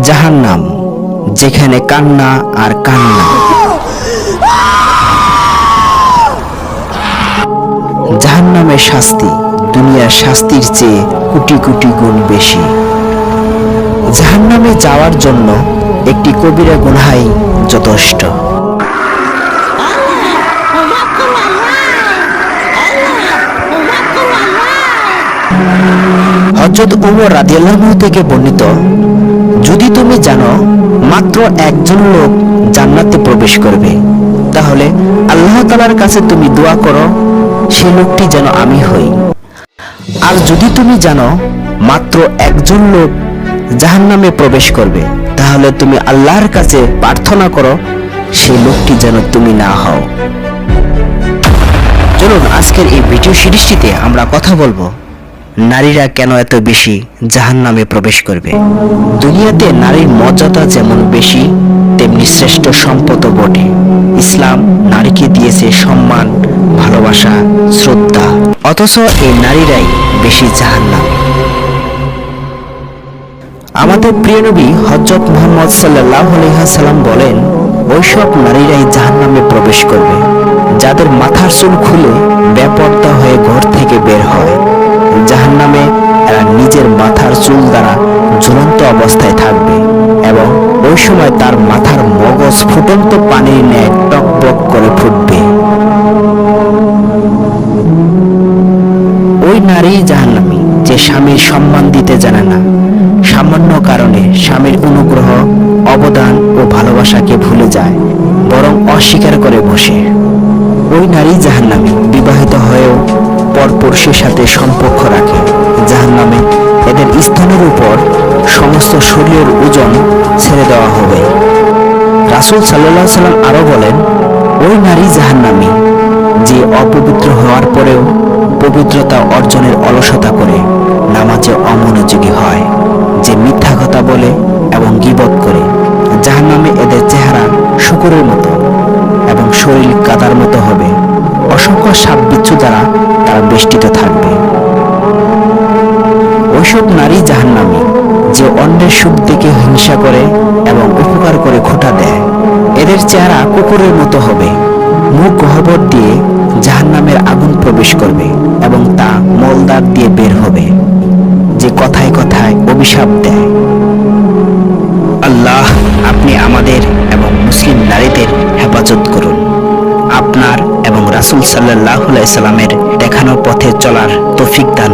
জাহান্নাম, যেখানে কান্না আর কান্না। জাহান্নামের শাস্তি দুনিয়ার শাস্তির চেয়ে কোটি কোটি গুণ বেশি। জাহান্নামে যাওয়ার জন্য একটি কবিরা গুনাহই যথেষ্ট। হযরত উমর রাদিয়াল্লাহু থেকে বর্ণিত, যদি তুমি জানো মাত্র একজন লোক জান্নাতে প্রবেশ করবে, তাহলে আল্লাহ তাআলার কাছে তুমি দোয়া করো সেই লোকটি যেন আমি হই। আর যদি তুমি জানো মাত্র একজন লোক জাহান্নামে প্রবেশ করবে, তাহলে তুমি আল্লাহর কাছে প্রার্থনা করো সেই লোকটি যেন তুমি না হও। চলুন আজকের এই ভিডিও সিরিজটিতে আমরা কথা বলবো নারীরা কেন এত বেশি জাহান্নামে প্রবেশ করবে। দুনিয়াতে নারীর মর্যাদা যেমন বেশি, তেমনি শ্রেষ্ঠ সম্পদও বটে। ইসলাম নারীকে দিয়েছে সম্মান, ভালোবাসা, শ্রদ্ধা, অথচ এই নারীরাই বেশি জাহান্নামে। আমাদের প্রিয় নবী হযরত মুহাম্মদ সাল্লাল্লাহু আলাইহি ওয়াসাল্লাম বলেন, ওইসব নারীরাই জাহান্নামে প্রবেশ করবে যাদের মাথার চুল খুলে বেপরদা হয়ে ঘর থেকে বের হয়। জাহান্নামে এরা নিজের মাথার চুল দ্বারা ঝুলন্ত অবস্থায় থাকবে এবং ওই সময় তার মাথার মগজ ফুটন্ত পানির ন্যায় টকবক করে ফুটবে। ওই নারী জাহান্নামী যে স্বামীর সম্মান দিতে জানে না, সামান্য কারণে স্বামীর অনুগ্রহ, অবদান ও ভালোবাসাকে ভুলে যায়, বরং অস্বীকার করে বসে। ওই নারী জাহান্নামী বিবাহিত হয়েও পরপুরুষের সাথে সম্পর্ক রাখে। জাহান্নামে এদের স্তনের উপর সমস্ত শরীরের ওজন ছেড়ে দেওয়া হবে। রাসূল সাল্লাল্লাহু আলাইহি ওয়াসাল্লাম আরো বলেন, ওই নারী জাহান্নামী যে অপবিত্র হওয়ার পরেও পবিত্রতা অর্জনের অলসতা করে নামাজে অমনোযোগী হয়, যে মিথ্যা কথা বলে এবং গীবত করে। জাহান্নামে এদের চেহারা শূকরের মতো এবং শরীর কাদার মতো হবে। অসংখ্য সাপ বিচ্ছু দ্বারা তারা বেষ্টিত থাকবে। ওইসব নারী জাহান্নামী যে অন্যের সুখ দেখে হিংসা করে এবং উপকার করে খোঁটা দেয়। এদের চেহারা কুকুরের মতো হবে। মুখ গহ্বর দিয়ে জাহান্নামের আগুন প্রবেশ করবে এবং তা মলদ্বার দিয়ে বের হবে, যে কথায় কথায় অভিশাপ দেয়। আল্লাহ, আপনি আমাদের এবং মুসলিম নারীদের হেফাজত করুন। আপনার এবং রাসূল সাল্লাল্লাহু আলাইহি সাল্লামের দেখানো পথে চলার তৌফিক দান